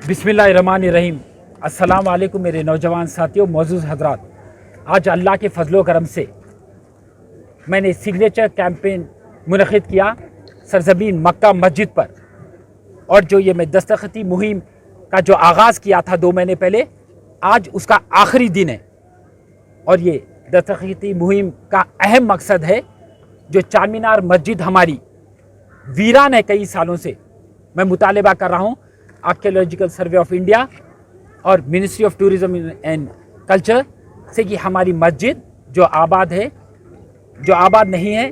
बिस्मिल्लाहिर्रहमानिर्रहीम। अस्सलाम वालेकुम मेरे नौजवान साथियों, मौजूद हजरात। आज अल्लाह के फजलो करम से मैंने सिग्नेचर कैंपेन मुनक़िद किया सरज़मीन मक्का मस्जिद पर। और जो ये मैं दस्तखती मुहिम का जो आगाज़ किया था 2 महीने पहले, आज उसका आखिरी दिन है। और ये दस्तखती मुहिम का अहम मकसद है, जो चार मीनार मस्जिद हमारी वीरान है कई सालों से, मैं मुतालबा कर रहा हूँ आर्कियोलॉजिकल सर्वे ऑफ इंडिया और ministry of tourism and culture से कि हमारी मस्जिद जो आबाद है, जो आबाद नहीं है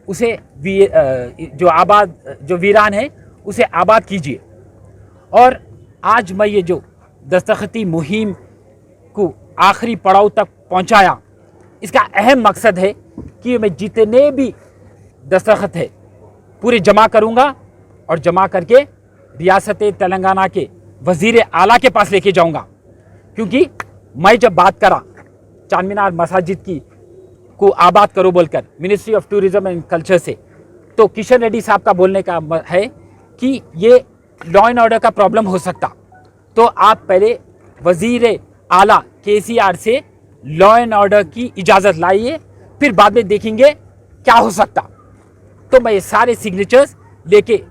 उसे जो वीरान है उसे आबाद कीजिए। और आज मैं ये जो दस्तखती मुहिम को आखिरी पड़ाव तक पहुंचाया, इसका अहम मकसद है कि मैं जितने भी दस्तखत है पूरे जमा करूंगा और जमा करके रियासत तेलंगाना के वज़ीर आला के पास लेके जाऊंगा। क्योंकि मैं जब बात करा चार मीनार मसाजिद की को आबाद करो बोलकर ministry of tourism and culture से, तो किशन रेड्डी साहब का बोलने का है कि ये लॉ एंड ऑर्डर का प्रॉब्लम हो सकता, तो आप पहले वज़ीर आला KCR से लॉ एंड ऑर्डर की इजाज़त लाइए, फिर बाद में देखेंगे क्या हो सकता। तो मैं ये सारे सिग्नेचर्स लेके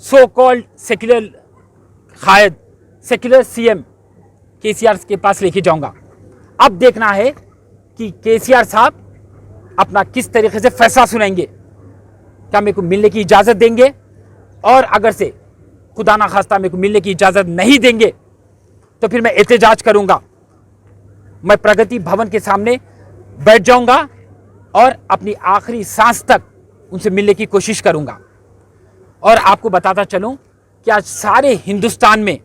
सो कॉल्ड सेक्युलर कायद, सेक्युलर CM KCR के पास लेके जाऊंगा। अब देखना है कि KCR साहब अपना किस तरीके से फैसला सुनाएंगे, क्या मेरे को मिलने की इजाज़त देंगे, और अगर से खुदा ना खास्ता मेरे को मिलने की इजाज़त नहीं देंगे तो फिर मैं एहतजाज करूंगा। मैं प्रगति भवन के सामने बैठ जाऊंगा और अपनी आखिरी सांस तक उनसे मिलने की कोशिश करूंगा। और आपको बताता चलूं कि आज सारे हिंदुस्तान में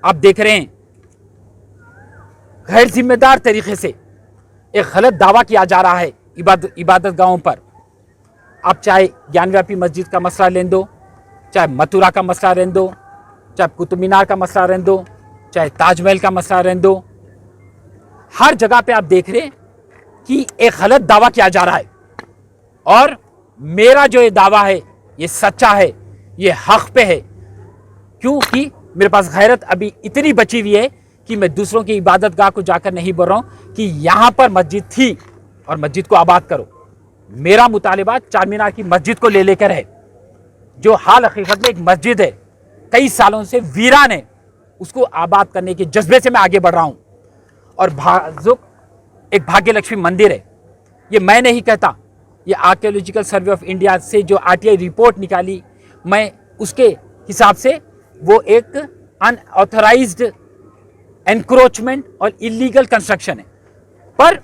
आप देख रहे हैं गैर जिम्मेदार तरीके से एक गलत दावा किया जा रहा है इबादत गाहों पर। आप चाहे ज्ञानव्यापी मस्जिद का मसला लें दो, चाहे मथुरा का मसला रहने दो, चाहे कुतुब मीनार का मसला रहने दो, चाहे ताजमहल का मसला रहने दो, हर जगह पे आप देख रहे हैं कि एक गलत दावा किया जा रहा है। और मेरा जो ये दावा है ये सच्चा है, ये हक पे है, क्योंकि मेरे पास गैरत अभी इतनी बची हुई है कि मैं दूसरों की इबादत गाह को जाकर नहीं बोल रहा हूँ कि यहाँ पर मस्जिद थी और मस्जिद को आबाद करो। मेरा मुतालिबा चार मीनार की मस्जिद को ले लेकर है, जो हाल हकीकत में एक मस्जिद है, कई सालों से वीरान है, उसको आबाद करने के जज्बे से मैं आगे बढ़ रहा हूँ। और एक भाग्य लक्ष्मी मंदिर है, ये मैं नहीं कहता, ये आर्कियोलॉजिकल सर्वे ऑफ इंडिया से जो RTI रिपोर्ट निकाली, मैं उसके हिसाब से वो एक अनऑथराइज्ड एनक्रोचमेंट और इलीगल कंस्ट्रक्शन है। पर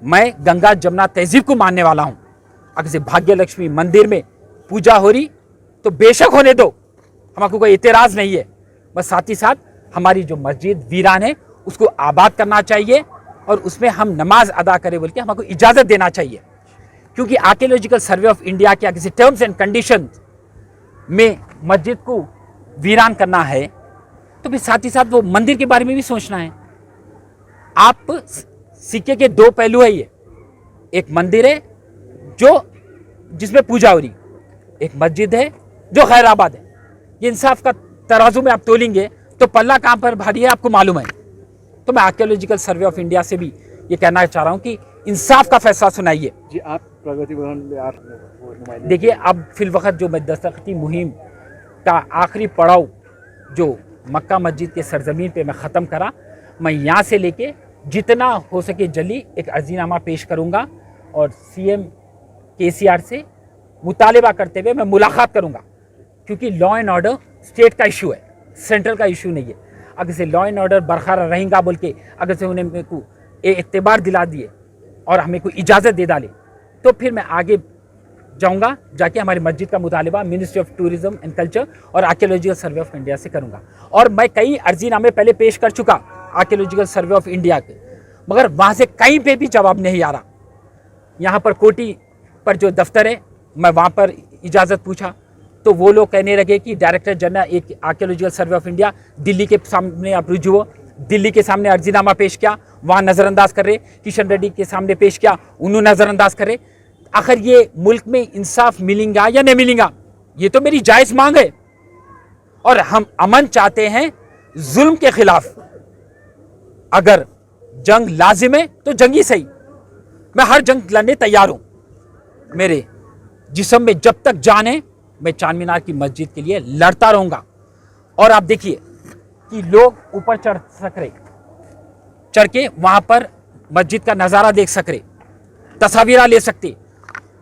मैं गंगा जमुना तहजीब को मानने वाला हूं। अगर से भाग्य लक्ष्मी मंदिर में पूजा हो रही तो बेशक होने दो, हमको कोई एतराज़ नहीं है। बस साथ ही साथ हमारी जो मस्जिद वीरान है उसको आबाद करना चाहिए और उसमें हम नमाज अदा करें बोल के हमको इजाज़त देना चाहिए। क्योंकि आर्कियोलॉजिकल सर्वे ऑफ इंडिया के किसी टर्म्स एंड कंडीशंस में मस्जिद को वीरान करना है, तो फिर साथ ही साथ वो मंदिर के बारे में भी सोचना है। आप सिक्के के 2 पहलू है, ये एक मंदिर है जिसमें पूजा हो रही, एक मस्जिद है जो गैर आबाद है। ये इंसाफ का तराजू में आप तोलेंगे तो पल्ला कहाँ पर भारी है आपको मालूम है। तो मैं आर्कियोलॉजिकल सर्वे ऑफ इंडिया से भी ये कहना चाह रहा हूँ कि इंसाफ का फैसला सुनाइए। जी, आप प्रगति भवन में आप देखिए, अब फिल वक्त जो मैं दस्तखती मुहिम का आखिरी पड़ाव जो मक्का मस्जिद के सरजमीन पे मैं ख़त्म करा, मैं यहाँ से लेके जितना हो सके जल्दी एक अर्जीनामा पेश करूँगा और CM KCR से मुतालिबा करते हुए मैं मुलाकात करूँगा। क्योंकि लॉ एंड ऑर्डर स्टेट का इशू है, सेंट्रल का इशू नहीं है। अगर से लॉ एंड ऑर्डर बरकरार रहेगा बोल के अगर से उन्हें मेरे को एतबार दिला दिए और हमें को इजाज़त दे डाले, तो फिर मैं आगे जाऊंगा, जाके हमारी मस्जिद का मुतालिबा ministry of tourism and culture और आर्कियोलॉजिकल सर्वे ऑफ इंडिया से करूंगा। और मैं कई अर्जीनामे पहले पेश कर चुका आर्कियोलॉजिकल सर्वे ऑफ इंडिया के, मगर वहाँ से कहीं पे भी जवाब नहीं आ रहा। यहाँ पर कोटी पर जो दफ्तर है, मैं वहाँ पर इजाज़त पूछा तो वो लोग कहने लगे कि डायरेक्टर जनरल एक archaeological survey of India Delhi के सामने आप रुजू हो, दिल्ली के सामने अर्जीनामा पेश किया, वहाँ नज़रअंदाज कर रहे, किशन रेड्डी के सामने पेश किया, उन्होंने नज़रअंदाज कर रहे। आखिर ये मुल्क में इंसाफ मिलेगा या नहीं मिलेगा, ये तो मेरी जायज़ मांग है। और हम अमन चाहते हैं जुल्म के खिलाफ अगर जंग लाजिम है तो जंगी सही, मैं हर जंग लड़ने तैयार हूं। मेरे जिस्म में जब तक जान है मैं चांद मीनार की मस्जिद के लिए लड़ता रहूंगा। और आप देखिए कि लोग ऊपर चढ़ के वहां पर मस्जिद का नज़ारा देख सक रहे, तस्वीर ले सकते,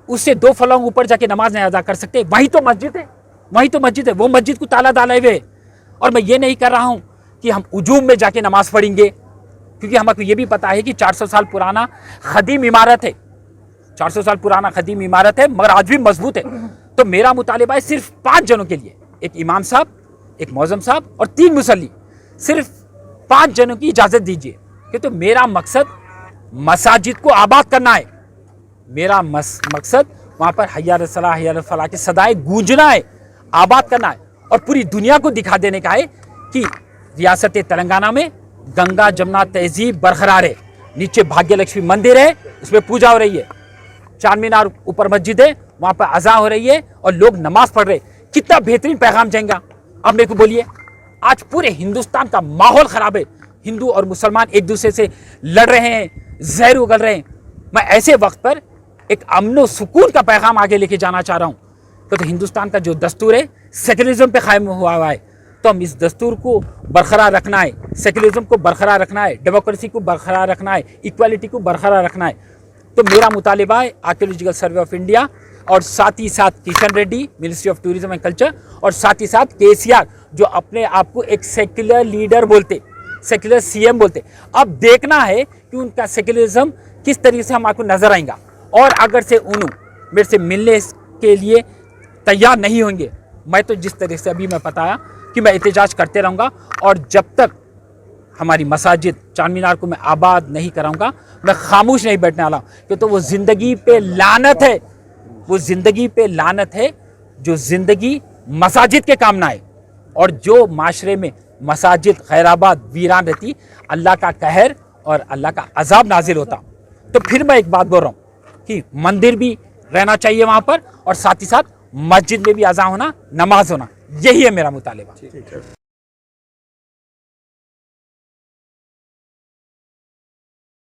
उससे 2 फलंग ऊपर जाके नमाज नहीं अदा कर सकते। वही तो मस्जिद है, वही तो मस्जिद है। वो मस्जिद को ताला डाले हुए। और मैं ये नहीं कर रहा हूं कि हम उजूम में जाके नमाज पढ़ेंगे, क्योंकि हमको ये भी पता है कि 400 साल पुराना खदीम इमारत है, 400 साल पुराना खदीम इमारत है, मगर आज भी मजबूत है। तो मेरा मुतालिबा है सिर्फ 5 जनों के लिए, एक इमाम साहब, एक मौज़म साहब और 3 मुसल्ली, सिर्फ 5 जनों की इजाज़त दीजिए। कि तो मेरा मकसद मसाजिद को आबाद करना है, मेरा मकसद वहाँ पर हय्या अलल सलाह हय्या अलल फलाह की सदाएं गूंजना है, आबाद करना है। और पूरी दुनिया को दिखा देने का है कि रियासत तेलंगाना में गंगा जमुना तहजीब बरकरार है। नीचे भाग्य लक्ष्मी मंदिर है, उसमें पूजा हो रही है। चांद मीनार ऊपर मस्जिद है, वहाँ पर अज़ा हो रही है और लोग नमाज पढ़ रहे। कितना बेहतरीन पैगाम जाएगा। अब मेरे को बोलिए, आज पूरे हिंदुस्तान का माहौल ख़राब है, हिंदू और मुसलमान एक दूसरे से लड़ रहे हैं, जहर उगल रहे हैं। मैं ऐसे वक्त पर एक अमन सुकून का पैगाम आगे लेके जाना चाह रहा हूँ। तो हिंदुस्तान का जो दस्तूर है सेकुलरिज्म पे कायम हुआ है, तो हम इस दस्तूर को बरकरार रखना है, सेकुलरिज्म को बरकरार रखना है, डेमोक्रेसी को बरकरार रखना है, इक्वालिटी को बरकरार रखना है। तो मेरा मुतालिबा है आर्कियोलॉजिकल सर्वे ऑफ इंडिया और साथ ही साथ Kishan Reddy, ministry of tourism and culture, और साथ ही साथ केसीआर जो अपने आप को एक सेक्युलर लीडर बोलते, सेक्युलर सीएम बोलते, अब देखना है कि उनका सेक्युलरिज्म किस तरीके से हमारे नजर आएगा। और अगर से उन्होंने मेरे से मिलने के लिए तैयार नहीं होंगे, मैं तो जिस तरीके से अभी मैं बताया कि मैं एहतजाज करते रहूँगा। और जब तक हमारी मसाजिद चांद मीनार को मैं आबाद नहीं कराऊंगा, मैं खामोश नहीं बैठने वाला। क्यों तो वो ज़िंदगी पे लानत है, वो ज़िंदगी पे लानत है जो ज़िंदगी मसाजिद के काम ना आए। और जो माशरे में मसाजिद खैराबाद वीरान रहती, अल्लाह का कहर और अल्लाह का अजाब नाजिल होता। तो फिर मैं एक बात बोल रहा हूँ कि मंदिर भी रहना चाहिए वहाँ पर, और साथ ही साथ मस्जिद में भी अज़ा होना, नमाज होना, यही है मेरा मुतालिबा।